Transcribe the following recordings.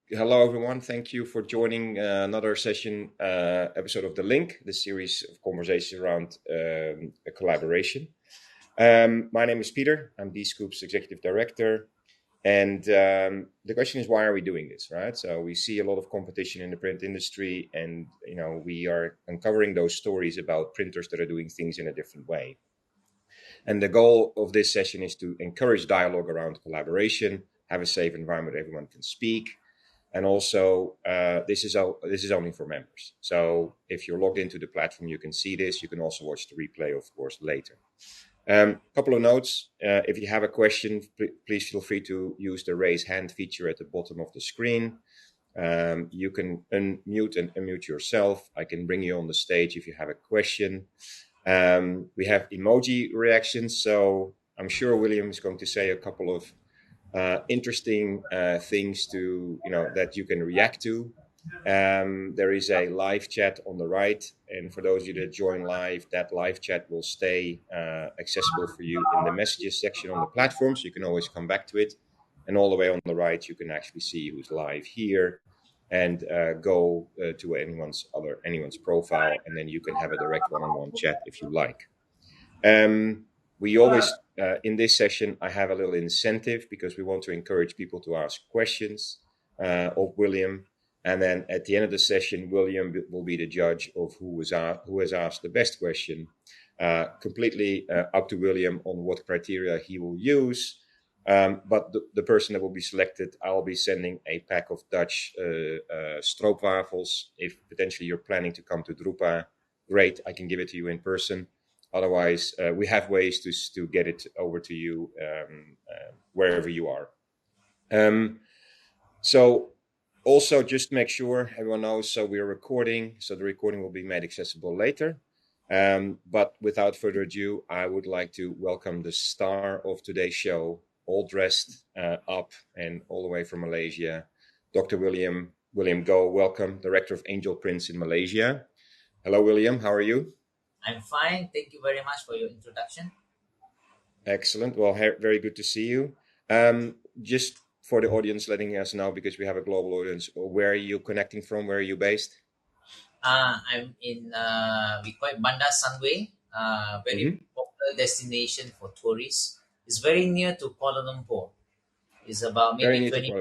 Hello, everyone. Thank you for joining another session, episode of The Link, the series of conversations around a collaboration. My name is Peter. I'm D-Scoop's Executive Director. And the question is, why are we doing this, right? So we see a lot of competition in the print industry, and we are uncovering those stories about printers that are doing things in a different way. And the goal of this session is to encourage dialogue around collaboration, have a safe environment where everyone can speak. And also, this is only for members. So if you're logged into the platform, you can see this. You can also watch the replay, of course, later. Couple of notes. If you have a question, please feel free to use the raise hand feature at the bottom of the screen. You can unmute and unmute yourself. I can bring you on the stage if you have a question. We have emoji reactions. So I'm sure William is going to say a couple of interesting things that you can react to. There is a live chat on the right, and for those of you that join live, that live chat will stay accessible for you in the messages section on the platform, so you can always come back to it. And all the way on the right, you can actually see who's live here, and go to anyone's profile, and then you can have a direct one-on-one chat if you like. We always, in this session, I have a little incentive because we want to encourage people to ask questions of William. And then at the end of the session, William will be the judge of who has asked the best question. Completely up to William on what criteria he will use. But the person that will be selected, I'll be sending a pack of Dutch stroopwafels. If potentially you're planning to come to Drupa, great, I can give it to you in person. Otherwise, we have ways to get it over to you wherever you are. So also just make sure everyone knows, so we're recording, so the recording will be made accessible later. But without further ado, I would like to welcome the star of today's show, all dressed up and all the way from Malaysia, Dr. William Goh. Welcome, Director of Angel Prints in Malaysia. Hello, William. How are you? I'm fine. Thank you very much for your introduction. Excellent. Well, very good to see you. Just for the audience, letting us know, because we have a global audience, where are you connecting from? Where are you based? I'm in, we call it Bandar Sunway, very popular destination for tourists. It's very near to Kuala Lumpur. It's about maybe 20.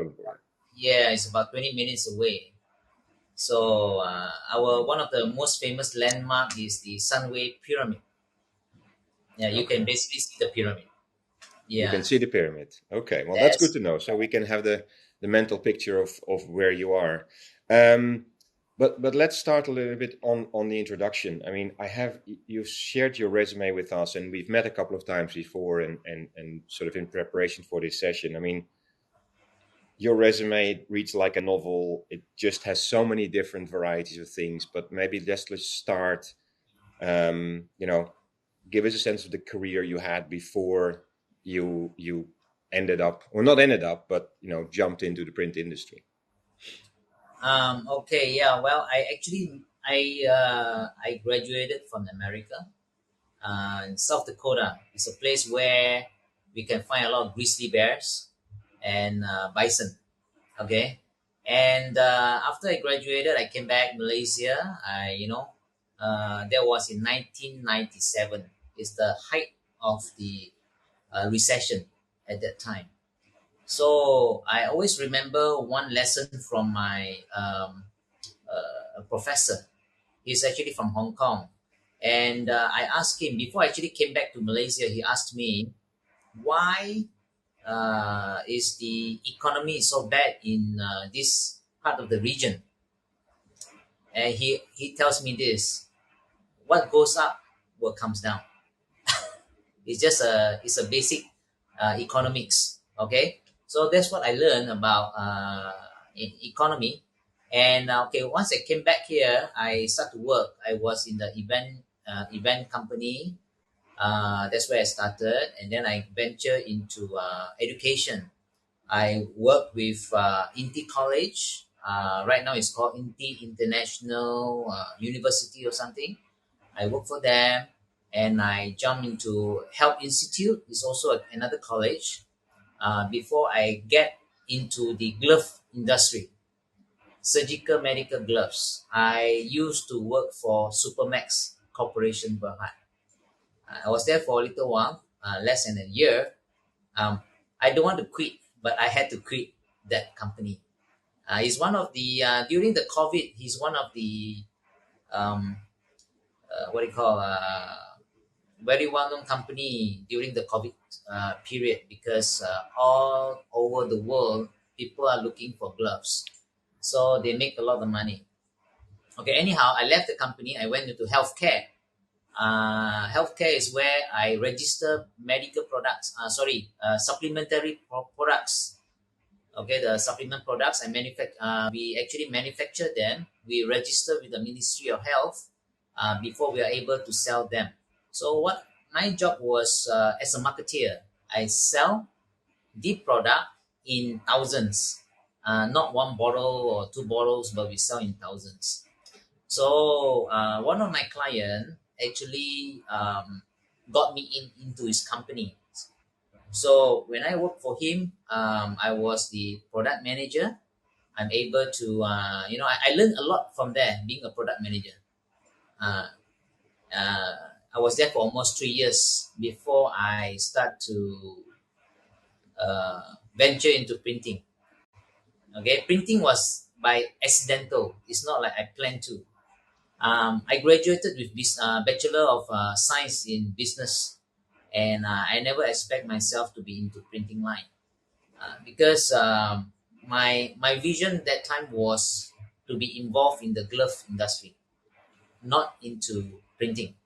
Yeah, it's about 20 minutes away. So one of the most famous landmark is the Sunway Pyramid. Yeah, you can basically see the pyramid. Yeah. You can see the pyramid. Okay, well, that's good to know. So we can have the mental picture of where you are. But let's start a little bit on the introduction. I mean, you've shared your resume with us, and we've met a couple of times before, and sort of in preparation for this session. I mean, your resume reads like a novel. It just has so many different varieties of things. But maybe let's start. Give us a sense of the career you had before you ended up, or not ended up, but jumped into the print industry. Okay. Yeah. Well, I graduated from America. In South Dakota. It's a place where we can find a lot of grizzly bears and bison. Okay. And after I graduated, I came back Malaysia. That was in 1997. It's the height of the recession at that time. So I always remember one lesson from my professor. He's actually from Hong Kong. And I asked him, before I actually came back to Malaysia, he asked me, why is the economy so bad in this part of the region? And he tells me this: what goes up, what comes down. It's a basic economics. Okay, so that's what I learned about in economy. And once I came back here, I started to work. I was in the event company. That's where I started, and then I ventured into education. I worked with Inti College. Right now it's called Inti International University or something. I work for them, and I jumped into Help Institute. It's also another college. Before I get into the glove industry. surgical medical gloves. I used to work for Supermax Corporation Berhad. I was there for a little while, less than a year. I don't want to quit, but I had to quit that company. He's one of the during the COVID. He's one of the um, what do you call very well-known company during the COVID period, because all over the world people are looking for gloves, so they make a lot of money. Okay, anyhow, I left the company. I went into healthcare. Healthcare is where I register medical products. Supplementary products. Okay, the supplement products I manufacture. We actually manufacture them. We register with the Ministry of Health before we are able to sell them. So what my job was, as a marketeer, I sell the product in thousands, not one bottle or two bottles, but we sell in thousands. So one of my client actually got me into his company. So when I worked for him, I was the product manager. I'm able to, I learned a lot from there, being a product manager. I was there for almost 3 years before I start to venture into printing. Okay, printing was by accidental. It's not like I planned to. I graduated with this Bachelor of Science in Business, and I never expect myself to be into printing line because my vision that time was to be involved in the glove industry, not into printing.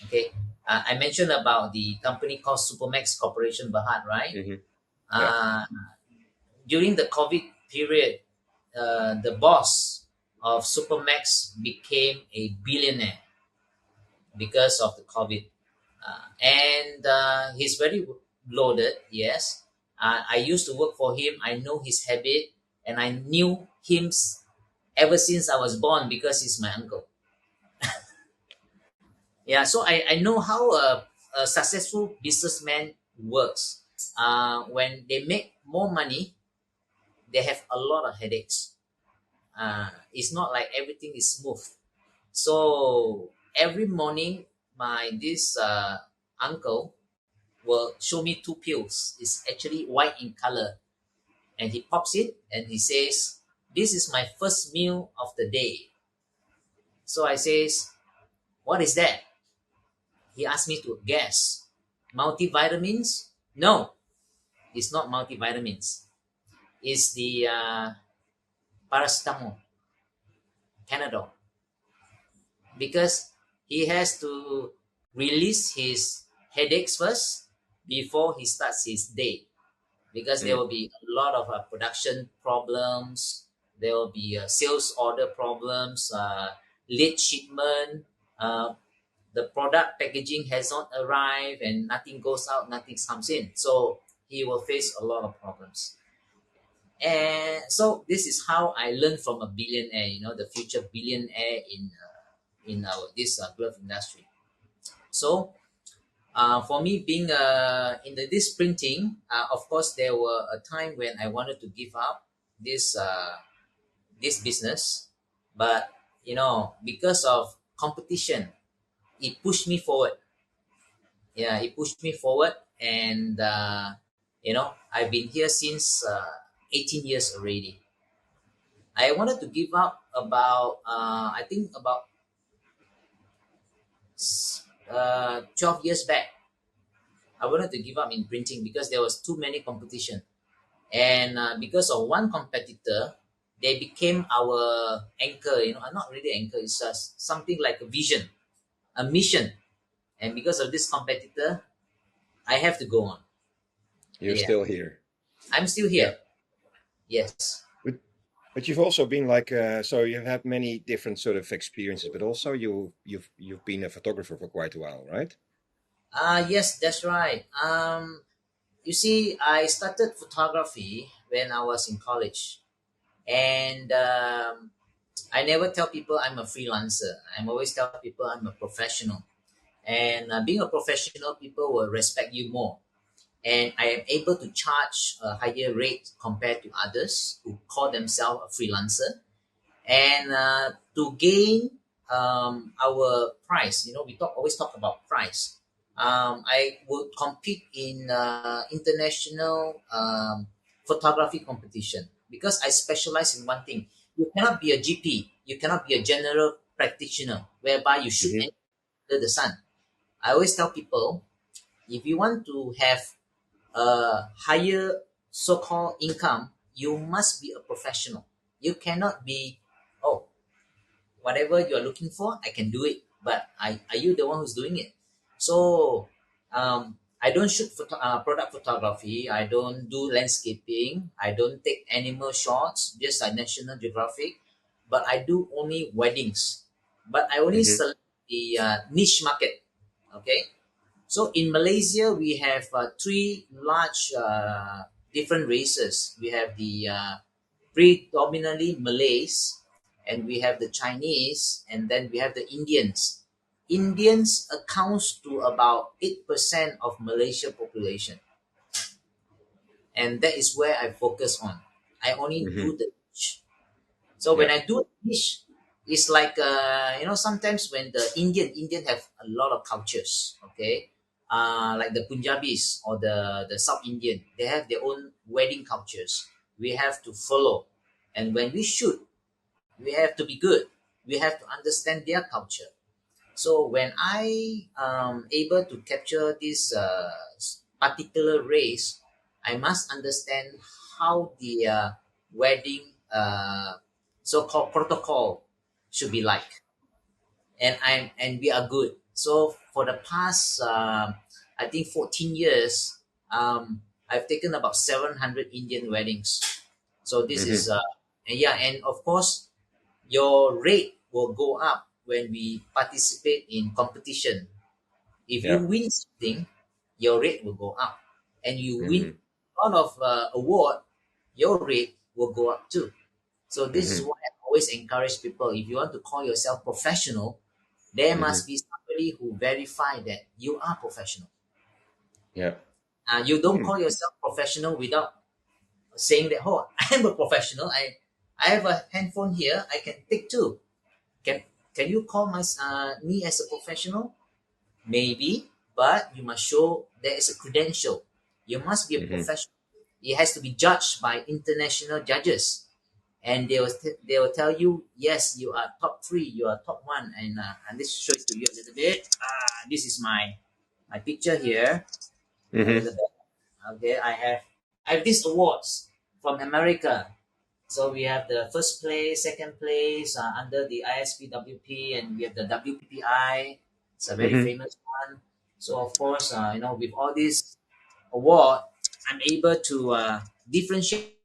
Okay, I mentioned about the company called Supermax Corporation Berhad, right? Mm-hmm. During the COVID period, the boss of Supermax became a billionaire because of the COVID. And he's very loaded, yes. I used to work for him. I know his habit, and I knew him ever since I was born because he's my uncle. Yeah, so I know how a successful businessman works. When they make more money, they have a lot of headaches. It's not like everything is smooth. So every morning, this uncle will show me two pills. It's actually white in color, and he pops it and he says, "This is my first meal of the day." So I says, "What is that?" He asked me to guess. Multivitamins? No, it's not multivitamins. It's the paracetamol, Panadol, because he has to release his headaches first before he starts his day, because there will be a lot of production problems. There will be sales order problems, late shipment, the product packaging has not arrived, and nothing goes out, nothing comes in. So he will face a lot of problems. And so this is how I learned from a billionaire, the future billionaire in our this glove industry. So for me, being in this printing, of course, there were a time when I wanted to give up this business, but because of competition, it pushed me forward. Yeah, it pushed me forward, and I've been here since 18 years already. I wanted to give up about I think about 12 years back. I wanted to give up in printing because there was too many competition, and because of one competitor, they became our anchor. Not really anchor. It's just something like a vision, a mission, and because of this competitor, I have to go on. You're still here. I'm still here. Yeah. Yes. But you've also been so you've had many different sort of experiences, but also you've been a photographer for quite a while, right? Yes, that's right. You see, I started photography when I was in college, and I never tell people I'm a freelancer. I'm always tell people I'm a professional, and being a professional, people will respect you more. And I am able to charge a higher rate compared to others who call themselves a freelancer. And to gain our price, we always talk about price. I would compete in international photography competition because I specialize in one thing. You cannot be a GP. You cannot be a general practitioner whereby you shoot Mm-hmm. under the sun. I always tell people, if you want to have a higher so-called income, you must be a professional. You cannot be, oh, whatever you're looking for, I can do it. But are you the one who's doing it? So I don't shoot product photography. I don't do landscaping. I don't take animal shots, just like National Geographic. But I do only weddings. But I only Mm-hmm. select the niche market. Okay. So in Malaysia, we have three large different races. We have the predominantly Malays, and we have the Chinese, and then we have the Indians. Indians accounts to about 8% of Malaysia population, and that is where I focus on. I only Mm-hmm. do the niche. So when Yeah. I do niche, it's like sometimes when the Indian have a lot of cultures, okay, like the Punjabis or the South Indian, they have their own wedding cultures. We have to follow, and when we shoot, we have to be good. We have to understand their culture. So when I able to capture this particular race, I must understand how the wedding so-called protocol should be like, and we are good. So for the past I think 14 years, I've taken about 700 Indian weddings. So this Mm-hmm. is and yeah, and of course your rate will go up when we participate in competition. If you Yeah. win something, your rate will go up, and you win Mm-hmm. a lot of award, your rate will go up too. So this is Mm-hmm. why I always encourage people: if you want to call yourself professional, there Mm-hmm. must be somebody who verify that you are professional. Yeah. You don't Hmm. call yourself professional without saying that, oh, I am a professional. I have a handphone here. I can take too. Can can you call me as a professional? Maybe, but you must show there is a credential. You must be a Mm-hmm. professional. It has to be judged by international judges, and they will tell you, yes, you are top three, you are top one, and this show it to you a little bit. This is my picture here. A Mm-hmm. little bit. Okay, I have these awards from America. So we have the first place, second place under the ISPWP, and we have the WPPI. It's a very Mm-hmm. famous one. So of course, with all these award, I'm able to differentiate.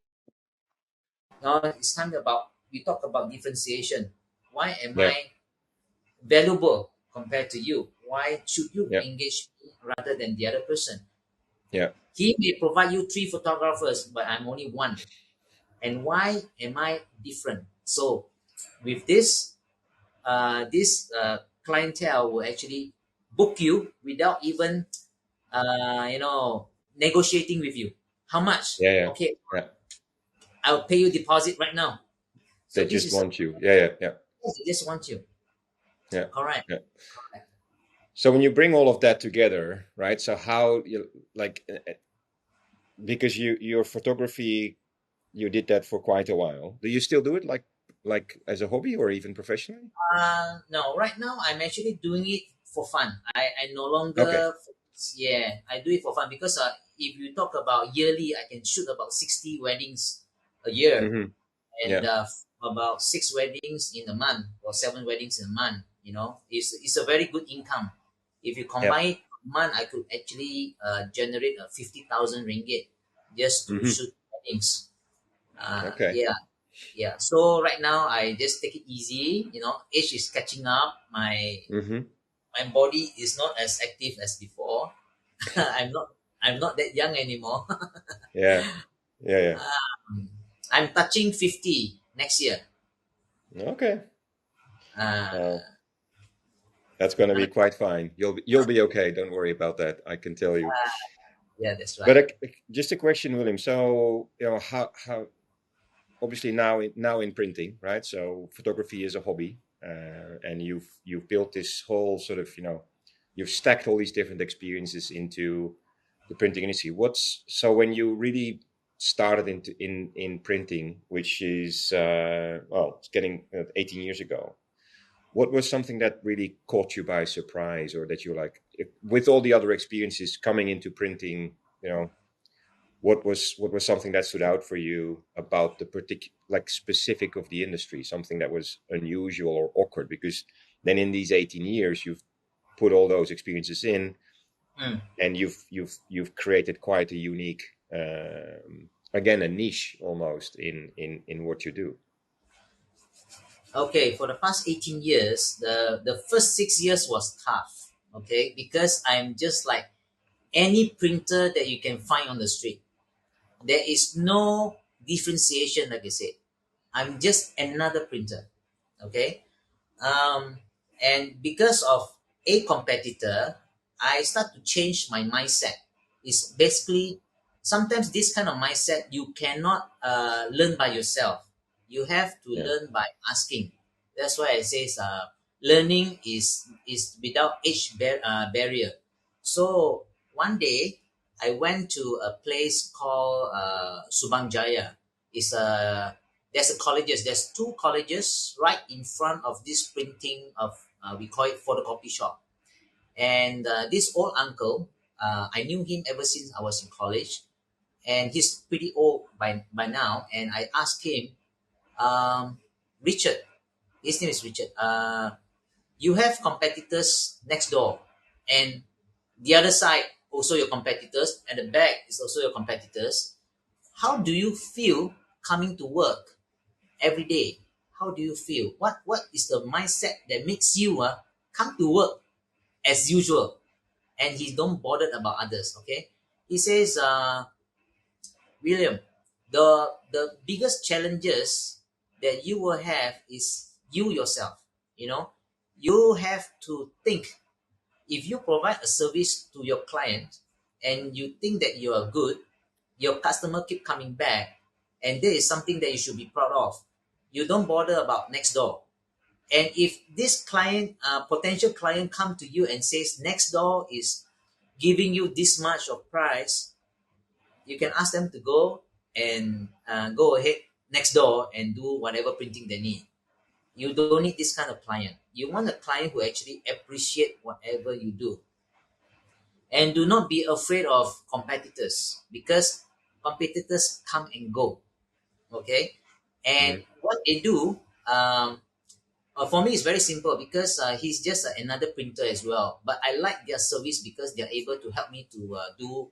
Now it's time about we talk about differentiation. Why am Yeah. I valuable compared to you? Why should you Yeah. engage me rather than the other person? Yeah. He may provide you three photographers, but I'm only one. And why am I different? So with this clientele will actually book you without even negotiating with you. How much? Yeah. Yeah. Okay, Yeah. I'll pay you deposit right now. So They this just is a want you. Yeah. Yeah. Yeah. they just want you. Yeah. Correct. Yeah. Correct. So when you bring all of that together, right? So how you like because your photography you did that for quite a while. Do you still do it like as a hobby or even professionally? No, right now I'm actually doing it for fun. I no Okay. longer, yeah, I do it for fun because if you talk about yearly, I can shoot about 60 weddings a year, Mm-hmm. and Yeah. about six weddings in a month or seven weddings in a month. It's a very good income. If you Yeah. combine it, a month, I could actually generate 50,000 ringgit just to Mm-hmm. shoot weddings. Okay. Yeah, yeah. So right now I just take it easy. Age is catching up. Mm-hmm. My body is not as active as before. I'm not that young anymore. Yeah. Yeah. Yeah. I'm touching 50 next year. Okay. Uh, Well, that's going to be quite fine. You'll be okay. Don't worry about that. I can tell you. yeah, that's But right. just a question, William. So, how obviously now in printing, right? So photography is a hobby, and you've built this whole sort of, you've stacked all these different experiences into the printing industry. What's so when you really started in printing, which is it's getting 18 years ago. What was something that really caught you by surprise, or that you like, with all the other experiences coming into printing, what was something that stood out for you about the particular, like, specific of the industry, something that was unusual or awkward? Because then in these 18 years, you've put all those experiences in, Mm. and you've created quite a unique, again, a niche almost in what you do. Okay, for the past 18 years, the first 6 years was tough. Okay, because I'm just like any printer that you can find on the street. There is no differentiation, like I said. I'm just another printer. Okay. And because of a competitor, I start to change my mindset. It's basically sometimes this kind of mindset you cannot learn by yourself. You have to Yeah. learn by asking. That's why I say learning is without age barrier. So one day I went to a place called Subang Jaya. It's a There's a colleges. There's two colleges right in front of this printing of we call it photocopy shop. And this old uncle, I knew him ever since I was in college, and he's pretty old by now. And I asked him, Richard, his name is Richard. You have competitors next door, and the other side also your competitors, and the back is also your competitors. How do you feel coming to work every day? How do you feel? What is the mindset that makes you come to work as usual, and he don't bother about others? Okay, he says, William, the biggest challenges that you will have is you yourself. You have to think. If you provide a service to your client and you think that you are good, your customer keep coming back, and there is something that you should be proud of. You don't bother about next door. And if this client, potential client, come to you and says next door is giving you this much of price, you can ask them to go and go ahead next door and do whatever printing they need. You don't need this kind of client. You want a client who actually appreciate whatever you do. And do not be afraid of competitors, because competitors come and go. Okay, and Mhm. what they do, for me, it's very simple, because he's just another printer as well. But I like their service because they're able to help me to do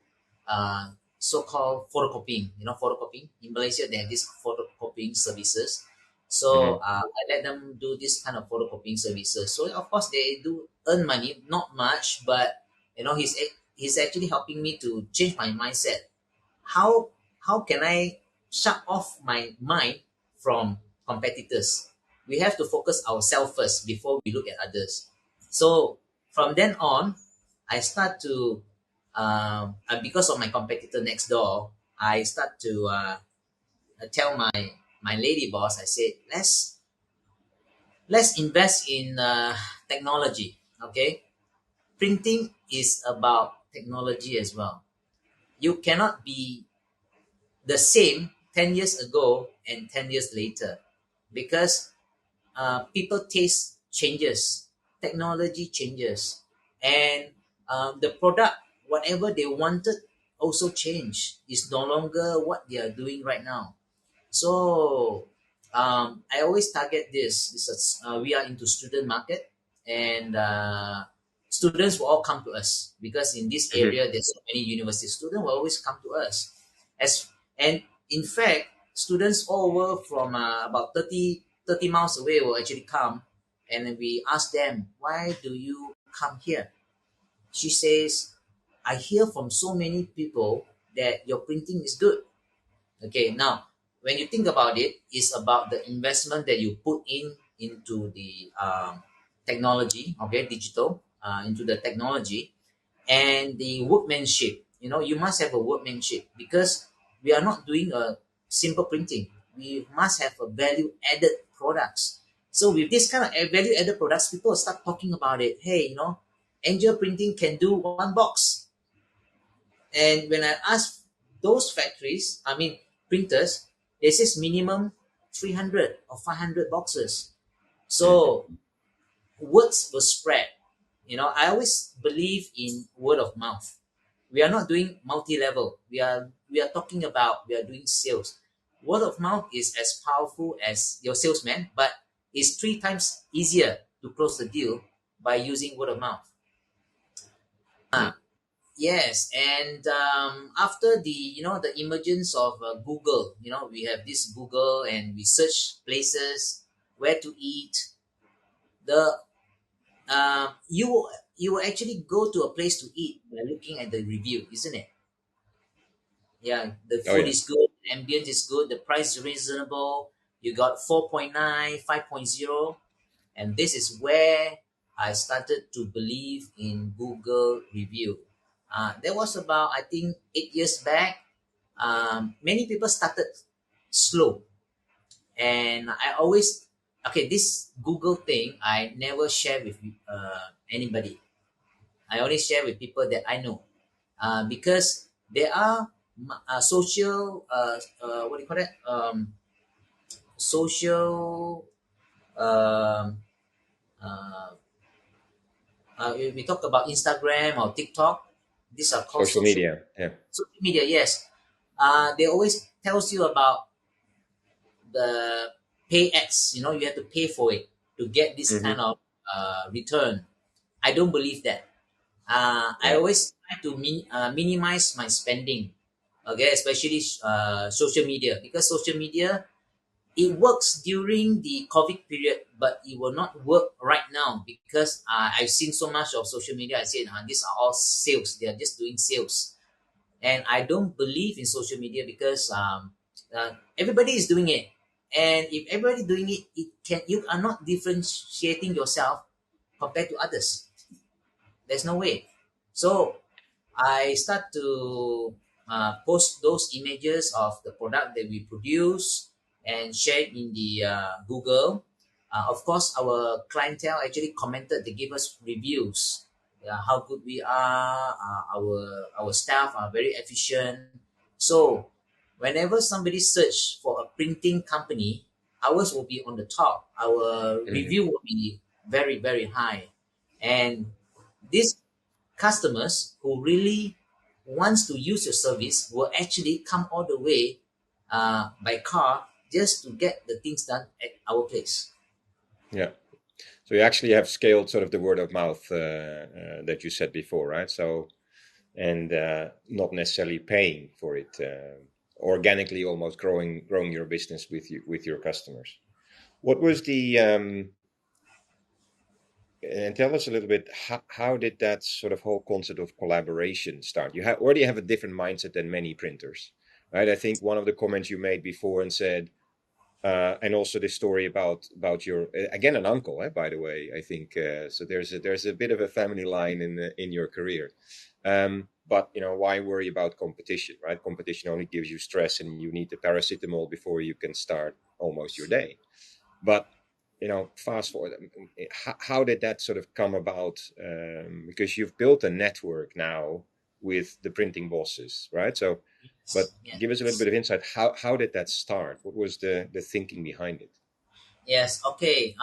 so-called photocopying. Photocopying in Malaysia, they have these photocopying services. So Mhm. I let them do this kind of photocopying services. So of course they do earn money, not much, but he's actually helping me to change my mindset. How can I shut off my mind from competitors? We have to focus ourselves first before we look at others. So from then on, I start to because of my competitor next door, I start to tell my lady boss. I said, let's invest in technology. Okay, printing is about technology as well. You cannot be the same 10 years ago and 10 years later, because people taste changes, technology changes, and the product, whatever they wanted, also change. Is no longer what they are doing right now. So I always target this. We are into student market, and students will all come to us, because in this Mhm. area there's so many university students will always come to us. And in fact, students all over from about 30 miles away will actually come, and then we ask them, why do you come here? She says, I hear from so many people that your printing is good. Okay, now when you think about it, it's about the investment that you put into the technology, okay, digital, into the technology, and the workmanship. You must have a workmanship, because we are not doing a simple printing. we must have a value-added products. So with this kind of value-added products, people start talking about it. Hey, angel printing can do one box. And when I ask those factories, printers, they says minimum 300 or 500 boxes. So words will spread. I always believe in word of mouth. We are not doing multi-level. We are doing sales. Word of mouth is as powerful as your salesman, but it's 3 times easier to close the deal by using word of mouth. Yes, and after the emergence of Google, we have this Google and we search places where to eat. You will actually go to a place to eat by looking at the review, isn't it? Yeah, the food is good, the ambience is good, the price is reasonable. You got 4.9, 5.0, and this is where I started to believe in Google review. That was about, I think, 8 years back. Many people started slow, and I always this Google thing I never share with anybody. I only share with people that I know, because there are social what do you call that, social um, uh, we talk about Instagram or TikTok. These are called Social media. Yeah. social media. Yes, they always tells you about the pay X. You have to pay for it to get this kind of return. I don't believe that. I always try to minimize my spending. Okay, especially social media, because social media, it works during the COVID period, but it will not work right now because I've seen so much of social media. I said these are all sales. They are just doing sales, and I don't believe in social media because everybody is doing it, and if everybody doing it, you are not differentiating yourself compared to others. There's no way. So I start to post those images of the product that we produce and share it in the Google. Of course, our clientele actually commented. They gave us reviews, how good we are. Our staff are very efficient. So whenever somebody search for a printing company, ours will be on the top. Our review will be very, very high. And these customers who really wants to use your service will actually come all the way by car just to get the things done at our place. Yeah. So you actually have scaled sort of the word of mouth that you said before, right? So, and not necessarily paying for it, organically, almost growing your business with your customers. What was the and tell us a little bit, how did that sort of whole concept of collaboration start? You already have a different mindset than many printers, right? I think one of the comments you made before and said, and also this story about your again an uncle, by the way. I think so. There's a bit of a family line in your career, but why worry about competition, right? Competition only gives you stress, and you need the paracetamol before you can start almost your day. But fast forward, how did that sort of come about? Because you've built a network now with the printing bosses, right? So, but give us a little bit of insight. How did that start? What was the thinking behind it? Yes. Okay.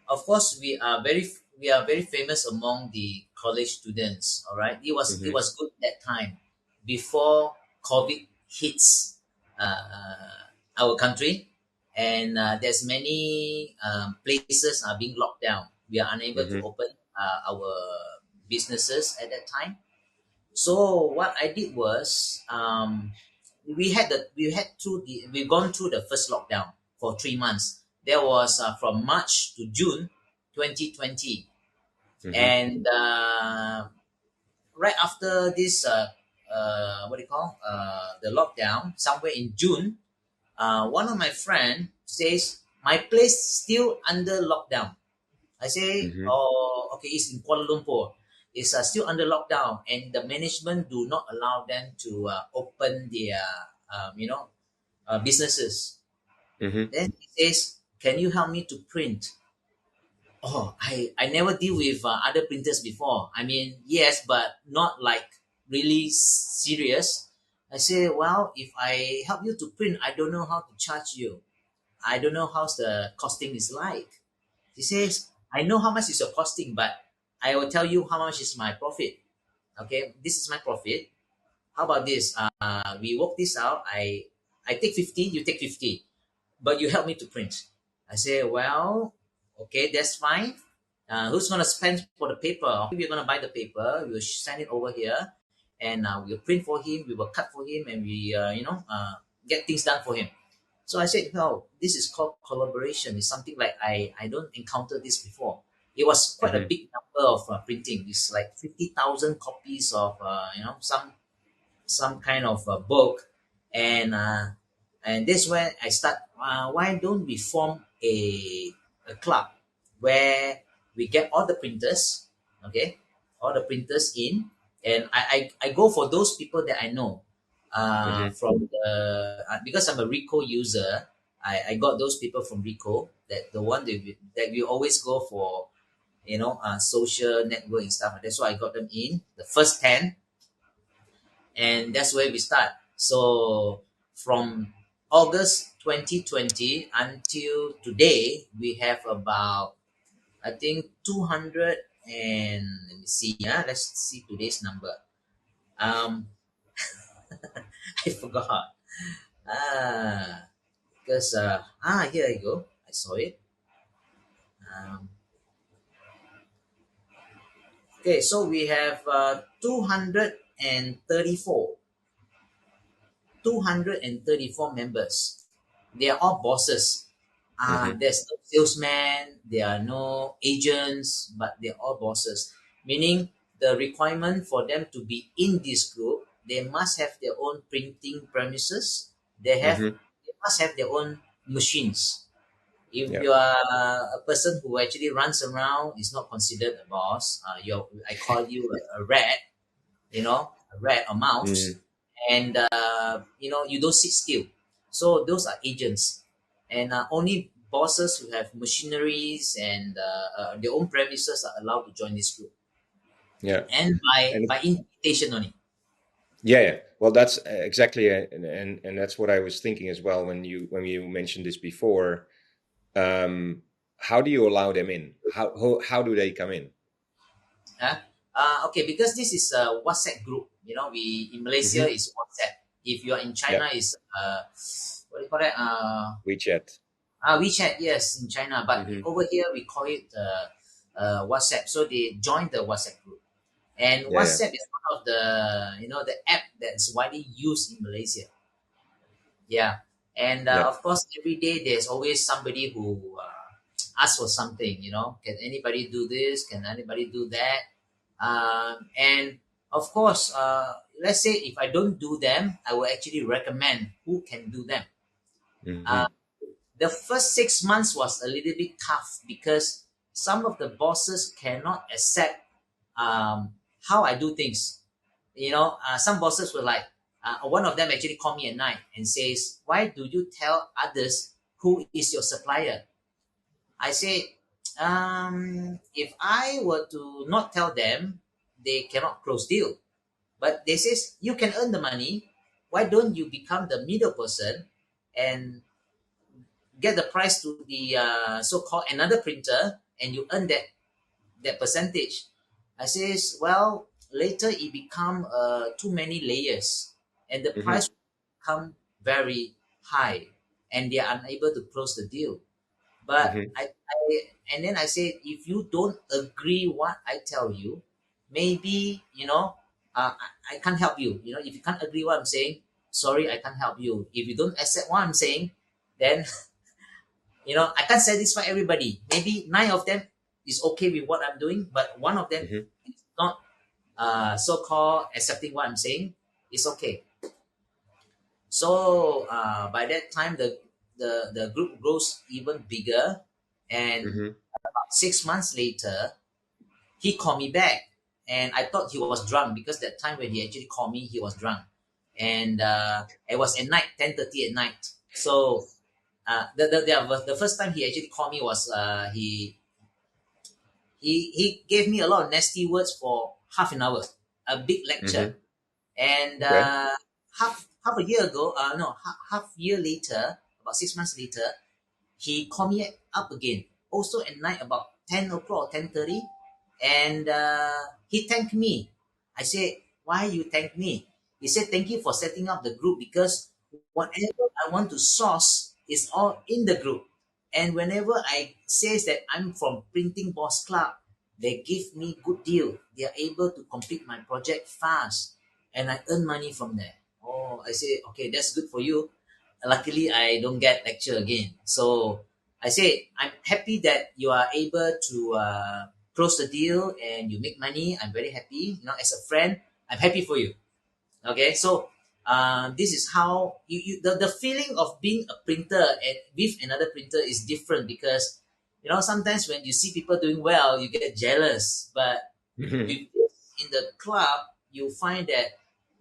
Of course, we are very famous among the college students. All right. It was good that time before COVID hits our country, and there's many places are being locked down. We are unable to open our businesses at that time. So what I did was, we've gone through the first lockdown for 3 months. There was from March to June 2020, and right after this what do you call the lockdown, somewhere in June, one of my friend says my place still under lockdown. I say, oh, okay, it's in Kuala Lumpur. It's still under lockdown, and the management do not allow them to open their, businesses. Mm-hmm. Then he says, "Can you help me to print?" Oh, I never deal with other printers before. I mean, yes, but not like really serious. I say, well, if I help you to print, I don't know how to charge you. I don't know how the costing is like. He says, I know how much is your costing, but I will tell you how much is my profit. Okay, this is my profit. How about this? We work this out. I take 50, you take 50, but you help me to print. I say, well, okay, that's fine. Who's gonna spend for the paper? We're gonna buy the paper. We'll send it over here, and we'll print for him. We will cut for him, and we, get things done for him. So I said, well, this is called collaboration. It's something like I don't encounter this before. It was quite a Mm-hmm. big number of printing. It's like 50,000 copies of some kind of book, and this when I start. Why don't we form a club where we get all the printers, okay, all the printers in, and I go for those people that I know, Mm-hmm. from the because I'm a Rico user. I got those people from Rico, that the one that we always go for, social network and stuff. That's why I got them in the first 10, and that's where we start. So from August 2020 until today, we have about, I think, 200 and let me see. Yeah, let's see today's number. Um, I forgot. Ah, because here you go. I saw it. Um, okay, so we have 234 members. They are all bosses. Mm-hmm. There's no salesman, there are no agents, but they're all bosses. Meaning the requirement for them to be in this group, they must have their own printing premises. Mm-hmm. They must have their own machines. If Yeah. you are a person who actually runs around, is not considered a boss. I call you a rat, a rat, a mouse, Mm-hmm. and you don't sit still. So those are agents, and only bosses who have machineries and their own premises are allowed to join this group, Yeah. and by And invitation only. yeah, yeah. Well, that's exactly, and that's what I was thinking as well when you mentioned this before. Um, how do you allow them in? How do they come in? Huh? Okay, because this is a WhatsApp group. We in Malaysia Mm-hmm. is WhatsApp. If you are in Yeah. China, is what do you call that? WeChat. WeChat, yes, in China, but Mm-hmm. over here we call it WhatsApp. So they joined the WhatsApp group, and Yeah, yeah, WhatsApp is one of the app that's widely used in Malaysia. Yeah, and yeah. of course, every day there's always somebody who asks for something. Can anybody do this? Can anybody do that? And of course, let's say if I don't do them, I will actually recommend who can do them. Uh, Mm-hmm. the first 6 months was a little bit tough because some of the bosses cannot accept how I do things. Some bosses were like, one of them actually called me at night and says, "Why do you tell others who is your supplier?" I say, if I were to not tell them, they cannot close deal. But they says, you can earn the money. Why don't you become the middle person and get the price to the so-called another printer, and you earn that percentage? I says, well, later it become too many layers, and the Mm-hmm. price become very high, and they are unable to close the deal. But Mm-hmm. and then I said, if you don't agree what I tell you, maybe I can't help you. If you can't agree what I'm saying, sorry, I can't help you. If you don't accept what I'm saying, then I can't satisfy everybody. Maybe 9 of them is okay with what I'm doing, but one of them Mm-hmm. is not so-called accepting what I'm saying. It's okay. So by that time, the group grows even bigger, and Mm-hmm. 6 months later, he called me back, and I thought he was drunk because that time when he actually called me, he was drunk. and it was at night, 10:30 at night. So the first time he actually called me was he gave me a lot of nasty words for half an hour, a big lecture. Mm-hmm. And Okay. half a year ago, no, half year later, about 6 months later, he called me up again, also at night about 10 o'clock, 10:30, and he thanked me. I said, "Why you thank me?" He said, "Thank you for setting up the group because whatever I want to source is all in the group. And whenever I says that I'm from Printing Boss Club, they give me good deal. They are able to complete my project fast, and I earn money from there." Oh, I say, okay, that's good for you. Luckily, I don't get lecture again. So I say, I'm happy that you are able to close the deal and you make money. I'm very happy. As a friend, I'm happy for you. Okay, so this is how the feeling of being a printer and with another printer is different because sometimes when you see people doing well, you get jealous. But Mm-hmm. with this in the club, you find that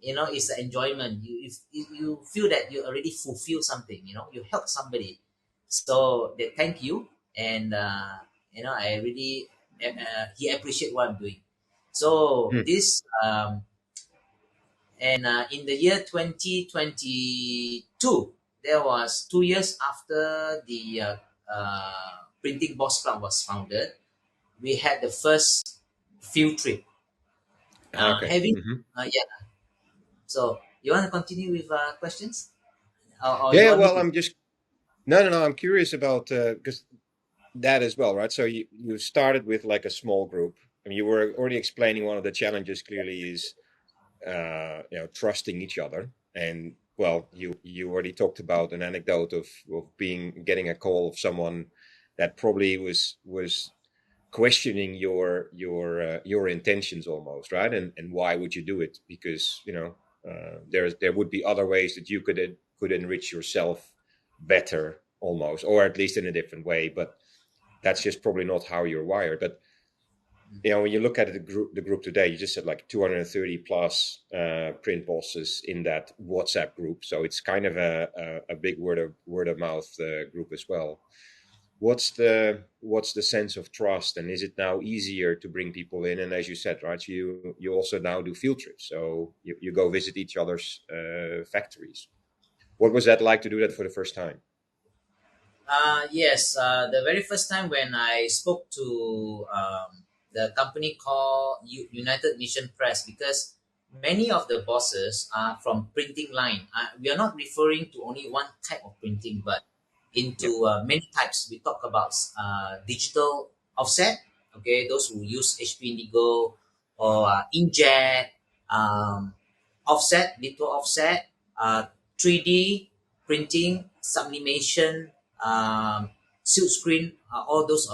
it's an enjoyment. You feel that you already fulfill something. You help somebody, so they thank you, and I really he appreciate what I'm doing. So this and in the year 2022, there was 2 years after the Printing Boss Club was founded. We had the first field trip. Okay. Having Mm-hmm. yeah. So you want to continue with questions, or you Yeah. want me Well, to? I'm just no. I'm curious about because that as well, right? So you started with like a small group. I mean, you were already explaining one of the challenges clearly is trusting each other. And well, you already talked about an anecdote of getting a call of someone that probably was questioning your intentions almost, right? And why would you do it? Because there would be other ways that you could enrich yourself better almost, or at least in a different way. But that's just probably not how you're wired. But when you look at the group today, you just said like 230 plus print bosses in that WhatsApp group. So it's kind of a big word of mouth group as well. What's the sense of trust, and is it now easier to bring people in? And as you said, right, you also now do field trips, so you go visit each other's factories. What was that like to do that for the first time? Yes, the very first time when I spoke to the company called United Mission Press, because many of the bosses are from printing line. We are not referring to only one type of printing, but Yeah. into many types. We talk about digital offset, okay, those who use HP Indigo or inkjet, um, offset, litho offset, 3D printing, sublimation, silk screen, all those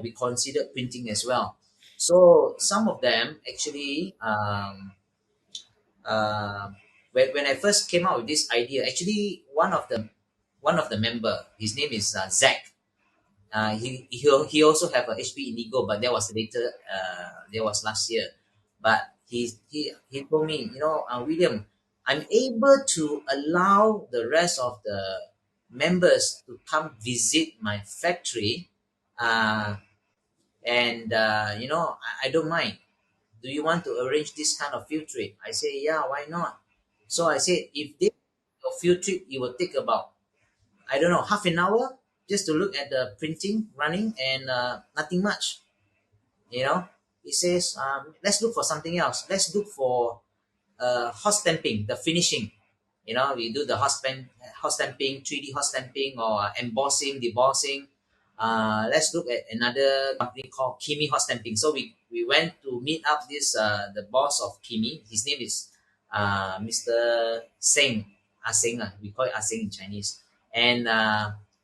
we consider printing as well. So some of them actually, when I first came out with this idea, actually one of the member, his name is Zach. He also have a HP Indigo, but that was later. That was last year. But he told me, William, I'm able to allow the rest of the members to come visit my factory, uh, and I don't mind. Do you want to arrange this kind of field trip? I say, yeah, why not? So I said, if this your field trip, it will take about, I don't know, half an hour just to look at the printing running and nothing much. You know, he says, let's look for something else. Let's look for hot stamping, the finishing. We do the hot stamping, 3D hot stamping, or embossing, debossing. Let's look at another company called Kimi Hot Stamping. So we went to meet up this the boss of Kimi. His name is Mr. Singh, Ah Singh. We call it Ah Singh in Chinese. And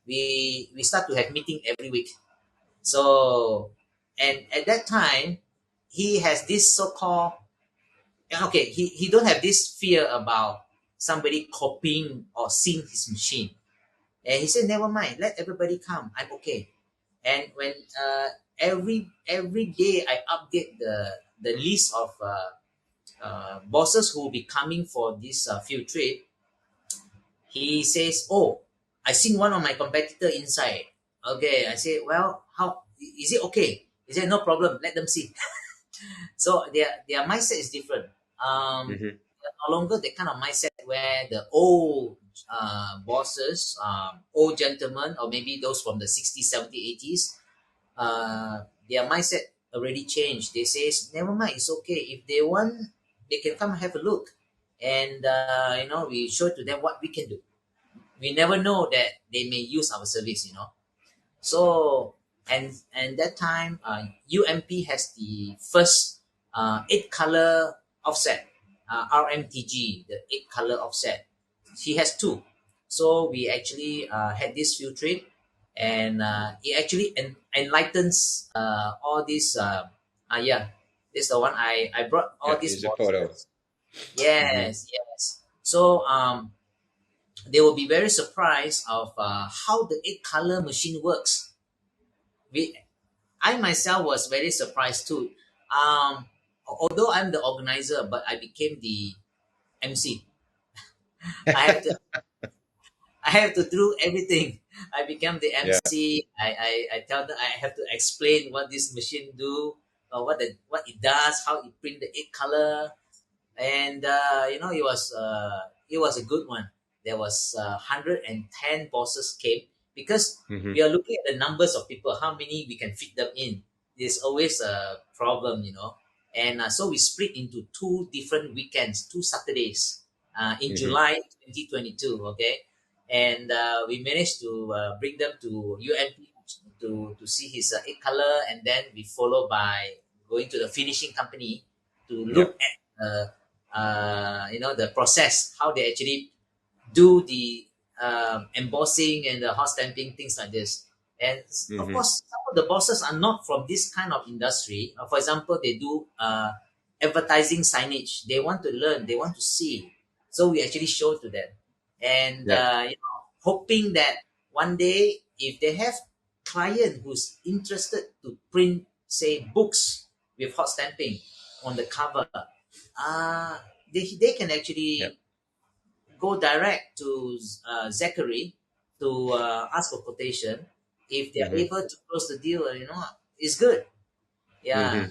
we start to have meeting every week. So, and at that time, he has this so-called, okay, he don't have this fear about somebody copying or seeing his machine. And he said, never mind, let everybody come. I'm okay. And when every day I update the list of bosses who will be coming for this field trip, he says, "Oh, I seen one of my competitor inside." Okay, I say, "Well, how is it okay?" He said, "No problem. Let them see." So their mindset is different. Mm-hmm. They're no longer the kind of mindset where the old bosses, old gentlemen, or maybe those from the 60s, 70s, 80s, their mindset already changed. They say, never mind, it's okay. If they want, they can come and have a look. And, we show to them what we can do. We never know that they may use our service. So, and that time, UMP has the first 8-color offset, RMTG, the 8-color offset. He has two. So we actually had this field trip, and it actually enlightens all these. Yeah, this is the one I brought all Yeah, these here's a photo. bosses. Mm-hmm. Yes. So they will be very surprised of how the 8-color machine works. I myself was very surprised too. Although I'm the organizer, but I became the MC. I have to I have to do everything. I become the Yeah. MC. I tell them I have to explain what this machine do, what it does, how it print the 8-color, and it was a good one. There was 110 bosses came because Mm-hmm. we are looking at the numbers of people, how many we can fit them in. There's always a problem. And so we split into 2 different weekends, 2 Saturdays in Mm-hmm. July 2022. Okay, and we managed to bring them to UNP to see his 8-color, and then we follow by going to the finishing company to Yeah. look at the process, how they actually do the embossing and the hot stamping, things like this. And of Mm-hmm. course, some of the bosses are not from this kind of industry. For example, they do advertising signage. They want to learn, they want to see. So we actually show to them. And, Yeah. hoping that one day, if they have client who's interested to print, say, books with hot stamping on the cover, they can Yeah. actually go direct to Zachary to ask for quotation. If they're Mm-hmm. able to close the deal, it's good. Yeah. Mm-hmm.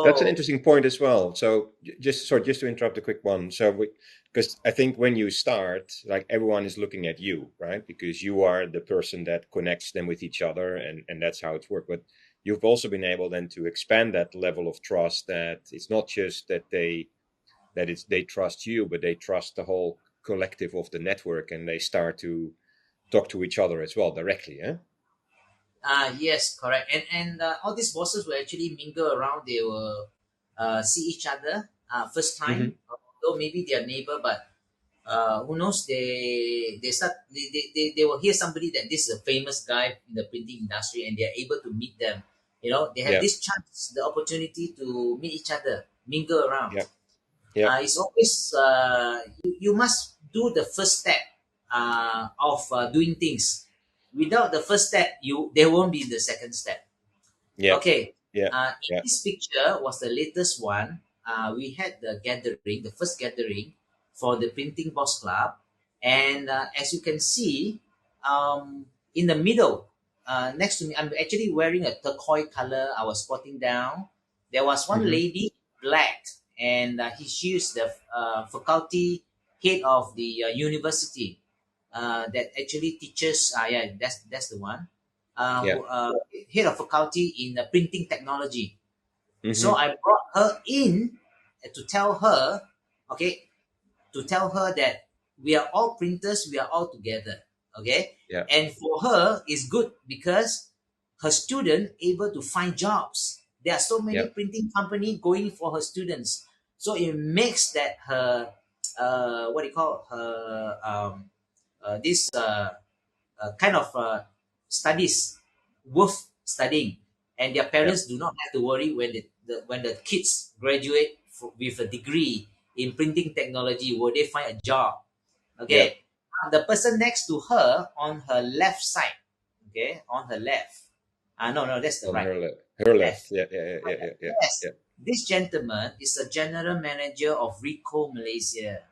That's an So interesting point as well. So just to interrupt a quick one. So because I think when you start, like everyone is looking at you, right? Because you are the person that connects them with each other, and that's how it's worked. But you've also been able then to expand that level of trust. That it's not just that they trust you, but they trust the whole collective of the network, and they start to talk to each other as well directly. Yeah. yes, correct. And all these bosses will actually mingle around. They will see each other first Mm-hmm. time, although maybe their neighbor, but who knows, they will hear somebody that this is a famous guy in the printing industry, and they are able to meet them. They have Yeah. this chance, the opportunity to meet each other, mingle around. Yeah. Yeah. It's always you must do the first step of doing things. Without the first step, there won't be the second step. Yeah. Okay. Yeah. In Yeah. this picture was the latest one. We had the first gathering for the Printing Boss Club, and as you can see, in the middle, next to me, I'm actually wearing a turquoise color. I was squatting down. There was one Mm-hmm. lady, black, and she is the faculty head of the university that actually teaches. Yeah, that's the one. Yeah. Head of faculty in printing technology. So Mm-hmm. I brought her in to tell her, okay, that we are all printers, we are all together, okay. Yeah. And for her, it's good because her student able to find jobs. There are so many Yeah. printing company going for her students, so it makes that her what do you call her this kind of studies worth studying, and their Yeah. parents do not have to worry when the kids graduate with a degree in printing technology, will they find a job. Yeah. Okay. The person next to her on her left side, okay, on her left, no, that's the On right. her left. Her left. Left. Yeah. Yeah. Yeah. Yeah. Yeah. Yes, Yeah. This gentleman is the general manager of Ricoh Malaysia.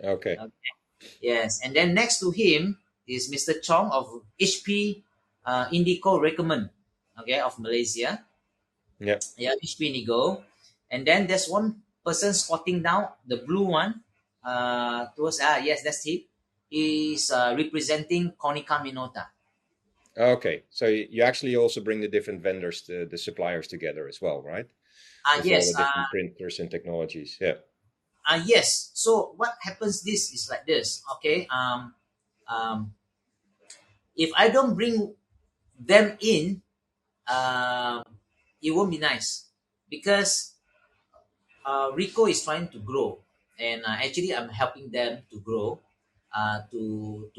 Okay. Okay. Yes, and then next to him is Mr. Chong of HP Indico Recommend, okay, of Malaysia. Yeah. Yeah, HP Indigo. And then there's one person squatting down, the blue one, towards, yes, that's him. He's representing Konica Minolta. Okay. So you actually also bring the different vendors, the suppliers together as well, right? With all Yes, the different printers and technologies. Yeah. yes. So what happens this is like this, okay? Um, if I don't bring them in, um, it won't be nice because Rico is trying to grow, and actually I'm helping them to grow, to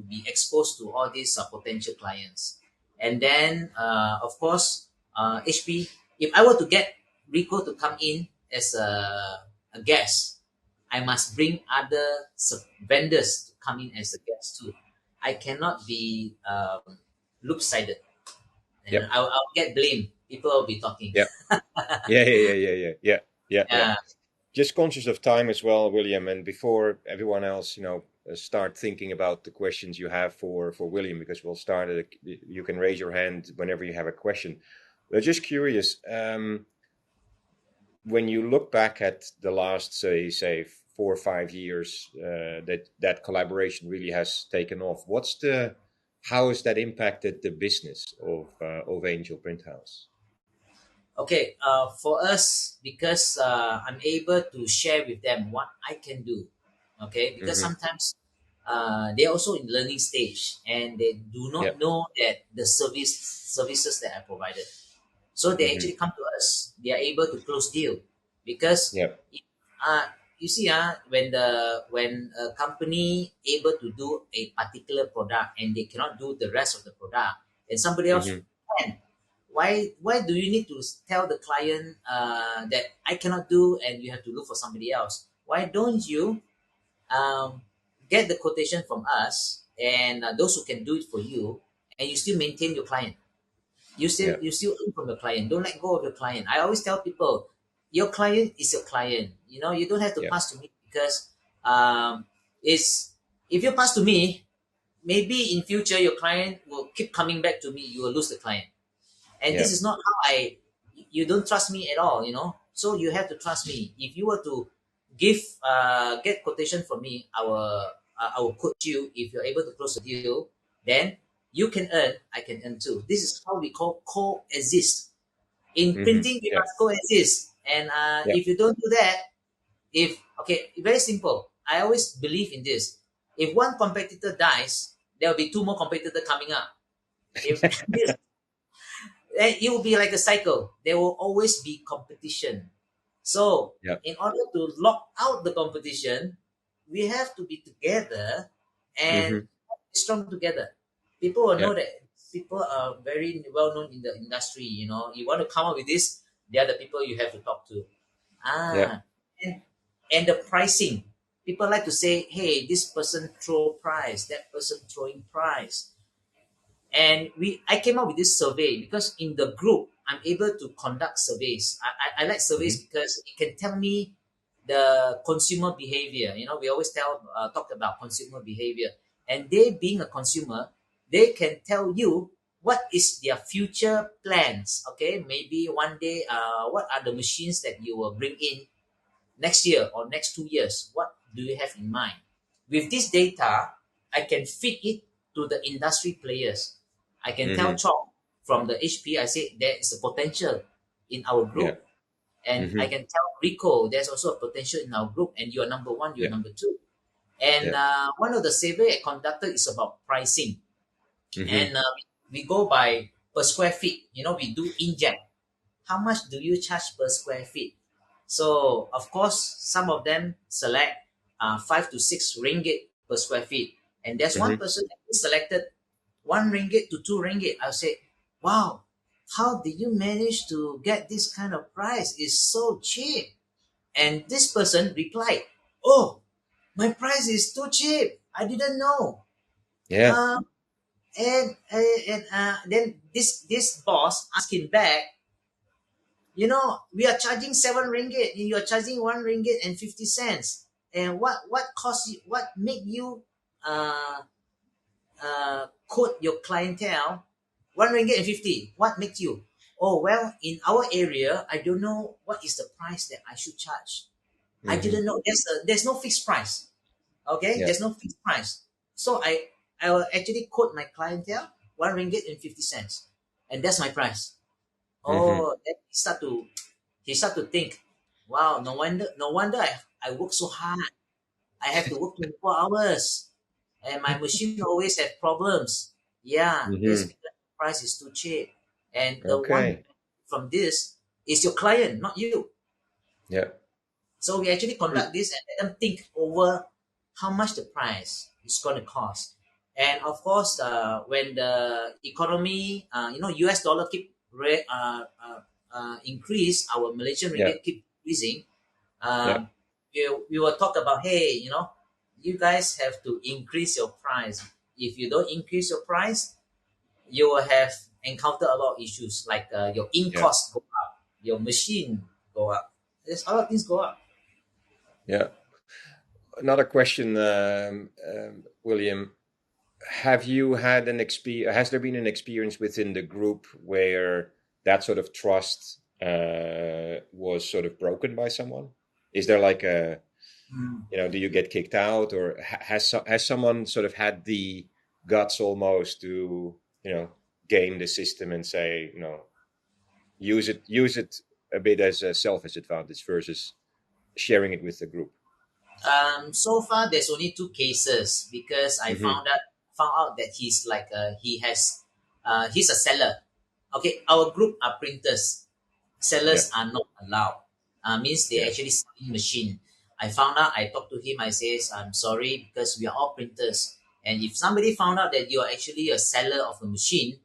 be exposed to all these potential clients, and then of course HP. If I were to get Rico to come in as a guest, I must bring other vendors to come in as a guest too. I cannot be loop-sided, and Yep. I'll get blamed. People will be talking. Yep. Yeah. Yeah. Yeah. Yeah. Yeah. Yeah. Yeah. Yeah. Yeah. Just conscious of time as well, William. And before everyone else, start thinking about the questions you have for William, because we'll start at you can raise your hand whenever you have a question. We're just curious. When you look back at the last, say 4 or 5 years, that collaboration really has taken off. How has that impacted the business of Angel Print House? Okay, for us, because I'm able to share with them what I can do. Okay, because Mm-hmm. sometimes they're also in learning stage and they do Yeah. not know that the services that I provided. So they Mm-hmm. actually come to us. They are able to close deal because Yeah. uh, you see, when a company able to do a particular product and they cannot do the rest of the product, and somebody else Mm-hmm. can. Why do you need to tell the client that I cannot do and you have to look for somebody else? Why don't you um, get the quotation from us and those who can do it for you, and you still maintain your client? Yeah. You still earn from your client. Don't let go of your client. I always tell people, your client is your client. You don't have to Yeah. pass to me because it's if you pass to me, maybe in future your client will keep coming back to me. You will lose the client, and Yeah. this is not how you don't trust me at all, so you have to trust me. If you were to get quotation from me, I will quote you. If you're able to close the deal, then you can earn, I can earn too. This is how we call coexist. In Mm-hmm. printing we Yeah. must coexist, and Yeah. if you don't do that, if okay, very simple, I always believe in this. If one competitor dies, there will be two more competitors coming up. If this, it will be like a cycle. There will always be competition. So, Yeah. in order to lock out the competition, we have to be together and Mm-hmm. be strong together. People will Yeah. know that people are very well known in the industry. You want to come up with this, they are the people you have to talk to. Yeah. Ah, and and the pricing. People like to say, "Hey, this person throw price, that person throwing price." And I came up with this survey because in the group I'm able to conduct surveys. I like surveys Mm-hmm. because it can tell me the consumer behavior. We always talk about consumer behavior, and they being a consumer, they can tell you what is their future plans. Okay, maybe one day, what are the machines that you will bring in next year or next 2 years? What do you have in mind? With this data, I can feed it to the industry players. I can tell Mm-hmm. Chong from the HP, I say there is a potential in our Yeah. group. And I Mm-hmm. can tell Rico there's also a potential in our group, and you're number one, you're Yeah. number two. And Yeah. one of the survey I conducted is about pricing. Mm-hmm. And we go by per square feet. We do inject. How much do you charge per square feet? So, of course, some of them select 5 to 6 ringgit per square feet. And there's one Mm-hmm. person that selected 1 ringgit to 2 ringgit. I'll say, wow, how did you manage to get this kind of price? It's so cheap. And this person replied, oh, my price is too cheap. I didn't know. Yeah. Um, and then this boss asked him back, we are charging 7 ringgit. You are charging 1 ringgit and 50 cents. And what cost you, what make you quote your clientele 1 ringgit and 50? What makes you? Oh, well, in our area, I don't know what is the price that I should charge. I didn't know. There's no fixed price. Okay, there's no fixed price. So I will actually quote my clientele 1 ringgit and 50 cents, and that's my price. Oh, then he start to think, wow, no wonder I work so hard. I have to work 24 hours, and my machine always have problems. Yeah, it's because the price is too cheap, and the one Okay. from this is your client, not you. Yeah. So we actually conduct this and let them think over how much the price is going to cost. And of course, when the economy, US dollar keep increase, our Malaysian Yeah. ringgit keep increasing. Yeah. We will talk about, hey, you guys have to increase your price. If you don't increase your price, you will have encountered a lot of issues like your in Yeah. cost go up, your machine go up. There's a lot of things go up. Yeah. Another question, William. Have you had an experience? Has there been an experience within the group where that sort of trust was sort of broken by someone? Is there like a, do you get kicked out, or has someone sort of had the guts almost to, game the system and say, use it a bit as a selfish advantage versus sharing it with the group? So far there's only 2 cases because I Mm-hmm. found out that he's like he's a seller. Okay, our group are printers. Yeah. Sellers are not allowed. Means they Yeah. actually selling machine. I found out. I talked to him. I says, I'm sorry because we are all printers. And if somebody found out that you are actually a seller of a machine,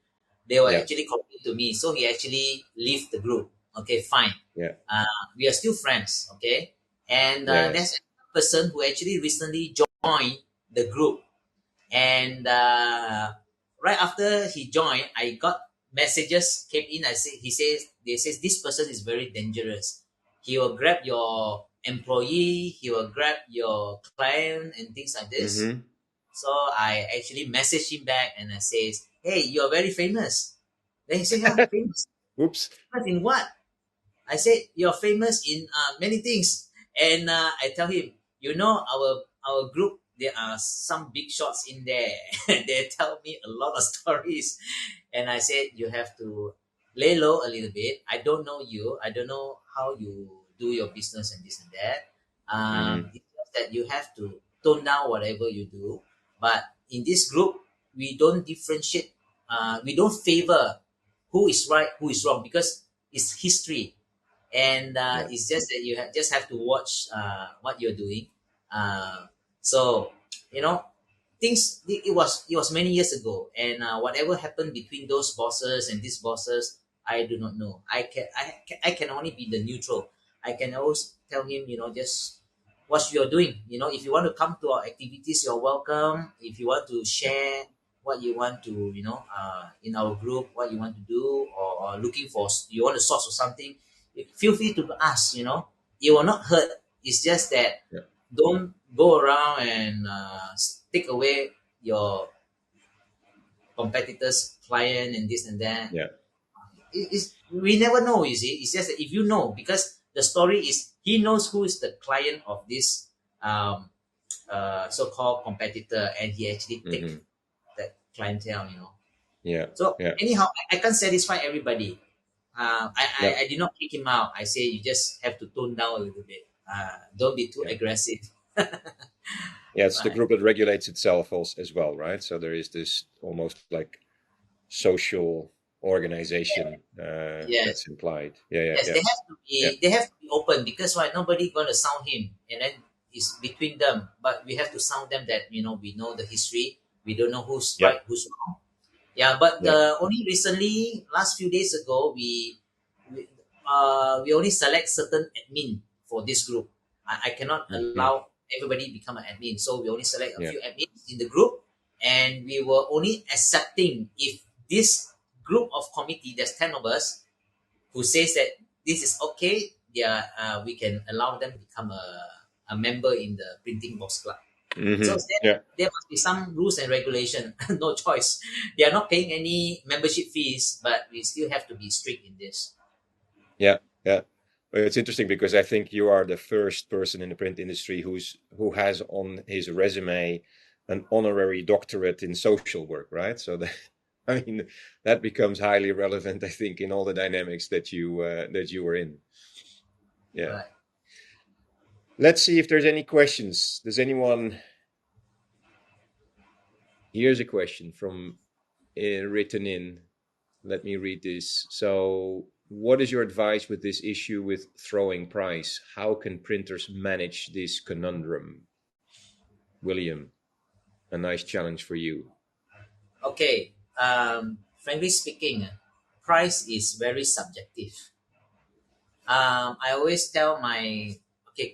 they will Yeah. actually complain to me. So he actually leave the group. Okay, fine. Yeah. We are still friends. Okay, and Yeah. Yeah. there's a person who actually recently joined the group, and right after he joined, I got messages came in. They says this person is very dangerous. He will grab your employee, he will grab your client and things like this. Mm-hmm. So I actually messaged him back and I says, hey, you're very famous. Then he said, yeah, famous. Oops. Famous in what? I said, you're famous in many things. And I tell him, our group, there are some big shots in there. They tell me a lot of stories. And I said, you have to lay low a little bit. I don't know you. I don't know how you do your business and this and that. Mm-hmm. It's just that you have to tone down whatever you do. But in this group, we don't differentiate. We don't favor who is right, who is wrong, because it's history, and Yeah. it's just that you just have to watch what you're doing. Uh, so you know it was many years ago, and whatever happened between those bosses and these bosses, I do not know. I can only be the neutral. I can always tell him, just what you're doing. If you want to come to our activities, you're welcome. If you want to share what you want to, in our group, what you want to do, or looking for, you want to source for something, feel free to ask. It will not hurt. It's just that Yeah. don't go around and take away your competitors' client and this and that. Yeah. We never know. You see, it's just that if you know, because the story is he knows who is the client of this so-called competitor, and he actually take Mm-hmm. that clientele. Yeah. So Yeah. anyhow, I can't satisfy everybody. Yeah. I did not kick him out. I say you just have to tone down a little bit. Don't be too Yeah. aggressive. Yeah. It's the Right. group that regulates itself also, as well, right? So there is this almost like social organization Yes. that's implied. Yeah. Yeah. Yes, Yeah. they have to Yeah. be. They have to be open because why? Nobody gonna sound him, and then it's between them. But we have to sound them that we know the history. We don't know who's Yeah. right, who's wrong. Yeah, but Yeah. only recently, last few days ago, we, we only select certain admin for this group. I cannot Mm-hmm. allow everybody become an admin, so we only select a Yeah. few admins in the group, and we were only accepting if this group of committee, there's 10 of us, who says that this is okay, yeah, we can allow them to become a member in the printing box club. So Yeah. there must be some rules and regulation. No choice. They are not paying any membership fees, but we still have to be strict in this. Yeah. Yeah. Well, it's interesting because I think you are the first person in the print industry who has on his resume an honorary doctorate in social work, right? So that, I mean, that becomes highly relevant, I think, in all the dynamics that you were in. Yeah. Right. Let's see if there's any questions. Does anyone? Here's a question from written in. Let me read this. So, what is your advice with this issue with throwing price? How can printers manage this conundrum? William, a nice challenge for you. Okay. Frankly speaking, price is very subjective. I always tell my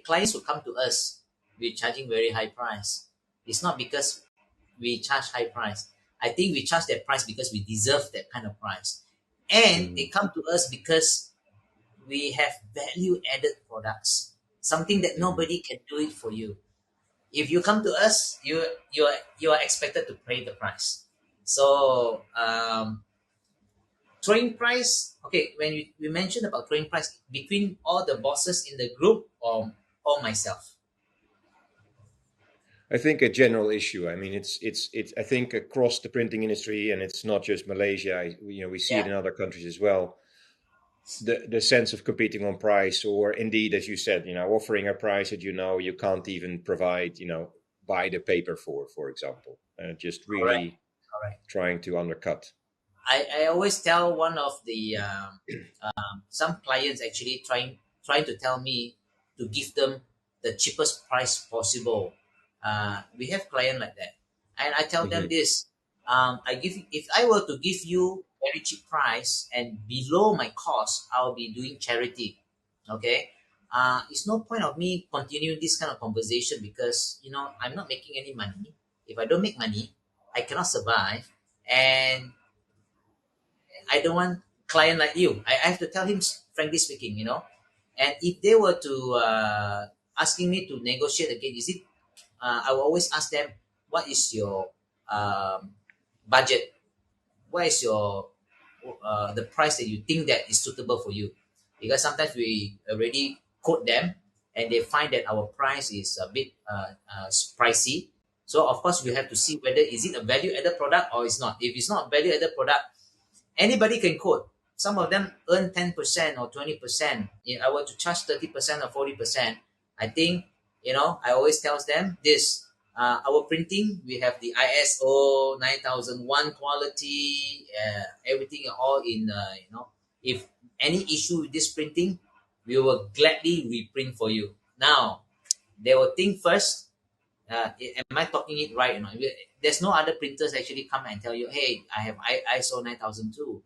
clients who come to us, we're charging very high price. It's not because we charge high price. I think we charge that price because we deserve that kind of price, and they Mm, come to us because we have value added products, something that mhm. nobody can do it for you. If you come to us, you are expected to pay the price. So throwing price, okay, when we mentioned about throwing price between all the bosses in the group or myself. I think a general issue. I mean, it's. I think across the printing industry, and it's not just Malaysia. We see it Yeah, in other countries as well. The sense of competing on price, or indeed, as you said, offering a price that you can't even provide, buy the paper for example, just correct, really correct. trying to undercut. I always tell one of the some clients actually trying to tell me to give them the cheapest price possible. We have client like that, and I tell them Hmm. this: I give if I were to give you very cheap price and below my cost, I'll be doing charity. Okay, it's no point of me continuing this kind of conversation because I'm not making any money. If I don't make money, I cannot survive, and I don't want client like you. I have to tell him frankly speaking. And if they were to asking me to negotiate again, is it? I will always ask them, what is your budget? What is your the price that you think that is suitable for you? Because sometimes we already quote them, and they find that our price is a bit pricey. So of course we have to see whether is it a value added product or it's not. If it's not a value added product, anybody can quote. Some of them earn 10% or 20%. If I were to charge 30% or 40%, I think, I always tell them this. Our printing, we have the ISO 9001 quality, everything all in, if any issue with this printing, we will gladly reprint for you. Now, they will think first, am I talking it right? There's no other printers actually come and tell you, hey, I have ISO 9002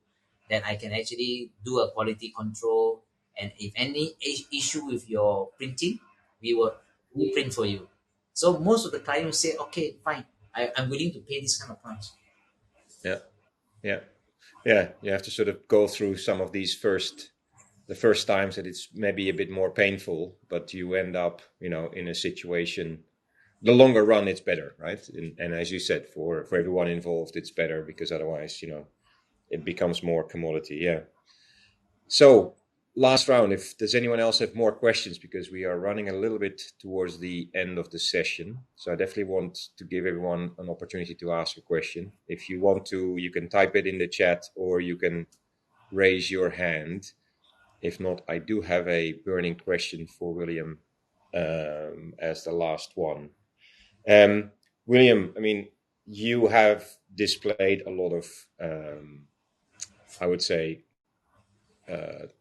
that I can actually do a quality control. And if any issue with your printing, we will reprint for you. So most of the clients say, okay, fine, I'm willing to pay this kind of price. Yeah, yeah, yeah. You have to sort of go through some of these the first times that it's maybe a bit more painful, but you end up, in a situation. The longer run, it's better, right? And as you said, for everyone involved, it's better because otherwise, it becomes more commodity. Yeah. So, last round, if does anyone else have more questions, because we are running a little bit towards the end of the session. So I definitely want to give everyone an opportunity to ask a question. If you want to, you can type it in the chat or you can raise your hand. If not, I do have a burning question for William as the last one. William, I mean, you have displayed a lot of, I would say,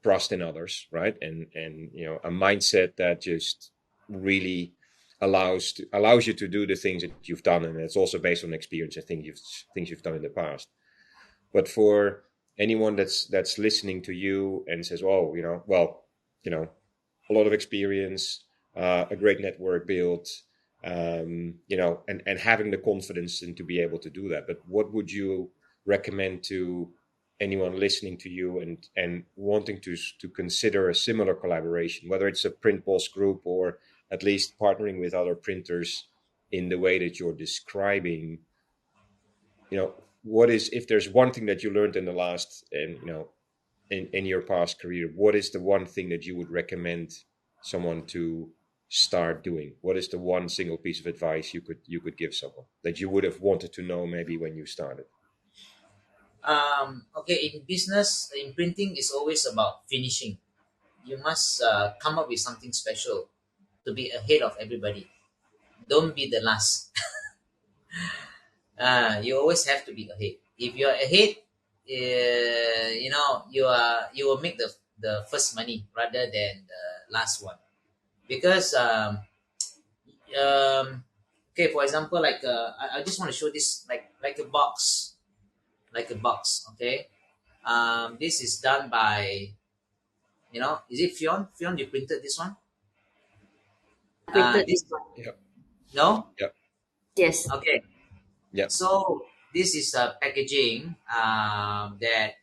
trust in others, right? And a mindset that just really allows you to do the things that you've done, and it's also based on experience and things you've done in the past. But for anyone that's listening to you and says, "Oh, a lot of experience, a great network built, and having the confidence and to be able to do that," but what would you recommend to anyone listening to you and wanting to consider a similar collaboration, whether it's a print boss group or at least partnering with other printers in the way that you're describing, what is, if there's one thing that you learned in the last, and in your past career, what is the one thing that you would recommend someone to start doing? What is the one single piece of advice you could give someone that you would have wanted to know maybe when you started? Okay, in business, in printing, is always about finishing. You must come up with something special to be ahead of everybody. Don't be the last. You always have to be ahead. If you're ahead, you will make the first money rather than the last one. Because okay, for example, like I just want to show this like a box, Okay, this is done by, is it Fion? Fion, you printed this one? Printed This this one. Yep. no? Yep. Yes. Okay. Yep. So this is a packaging that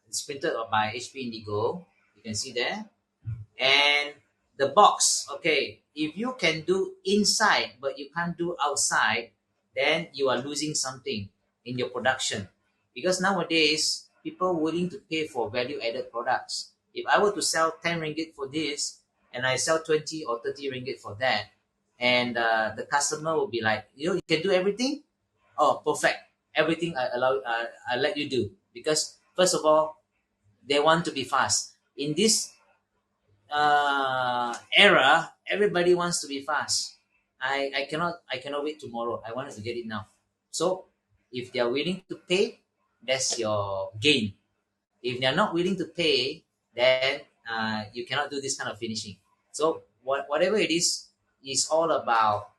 is printed by HP Indigo. You can see there, and the box. Okay, if you can do inside but you can't do outside, then you are losing something in your production. Because nowadays people willing to pay for value added products. If I were to sell 10 ringgit for this and I sell 20 or 30 ringgit for that, and the customer will be like, you can do everything. Oh, perfect. Everything I let you do, because first of all, they want to be fast. In this era, everybody wants to be fast. I cannot wait tomorrow. I wanted to get it now. So if they are willing to pay, that's your gain. If they are not willing to pay, then you cannot do this kind of finishing. So whatever it is all about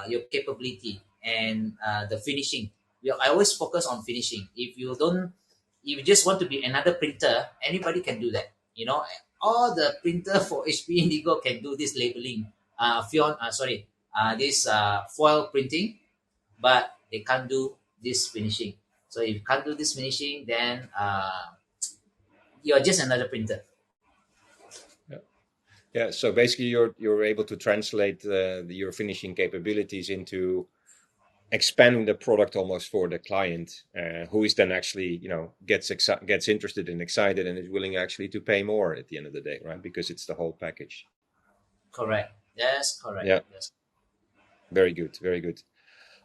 your capability and the finishing. I always focus on finishing. If you just want to be another printer, anybody can do that. All the printer for HP Indigo can do this labeling, this foil printing, but they can't do this finishing. So if you can't do this finishing, then you're just another printer. Yeah. So basically, you're able to translate your finishing capabilities into expanding the product almost for the client, who is then actually gets interested and excited and is willing actually to pay more at the end of the day, right? Because it's the whole package. Correct. Yes, correct. Yeah. Yes. Very good. Very good.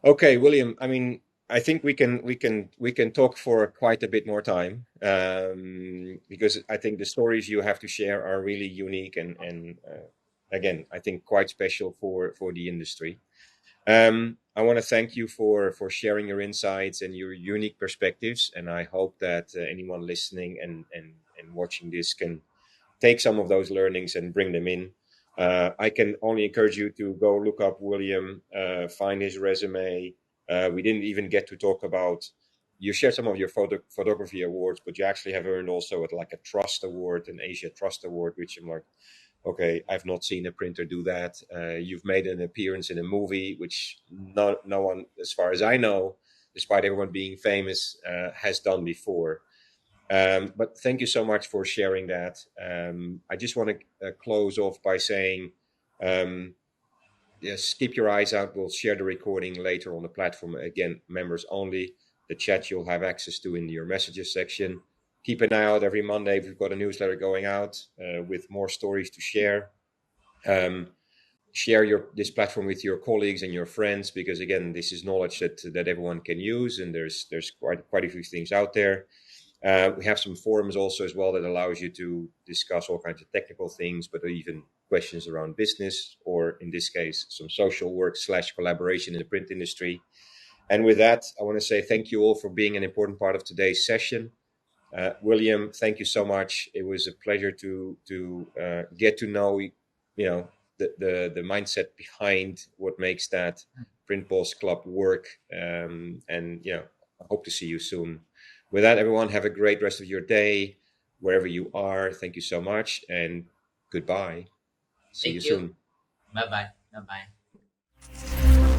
Okay, William. I mean, I think we can talk for quite a bit more time, because I think the stories you have to share are really unique and again, I think quite special for the industry. I want to thank you for sharing your insights and your unique perspectives, and I hope that anyone listening and watching this can take some of those learnings and bring them in. I can only encourage you to go look up William, find his resume. We didn't even get to talk about, you shared some of your photography awards, but you actually have earned also like a Trust Award, an Asia Trust Award, which I'm like, okay, I've not seen a printer do that. You've made an appearance in a movie, which no one, as far as I know, despite everyone being famous, has done before. But thank you so much for sharing that. I just want to close off by saying, yes, keep your eyes out. We'll share the recording later on the platform. Again, members only. The chat you'll have access to in your messages section. Keep an eye out every Monday. We've got a newsletter going out with more stories to share. Share this platform with your colleagues and your friends, because again, this is knowledge that everyone can use, and there's quite a few things out there. We have some forums also as well that allows you to discuss all kinds of technical things, but even questions around business, or in this case, some social work / collaboration in the print industry. And with that, I want to say thank you all for being an important part of today's session. William, thank you so much. It was a pleasure to get to know, the mindset behind what makes that Print Boss Club work. And I hope to see you soon. With that, everyone, have a great rest of your day, wherever you are. Thank you so much, and goodbye. See you soon. Bye-bye. Bye-bye.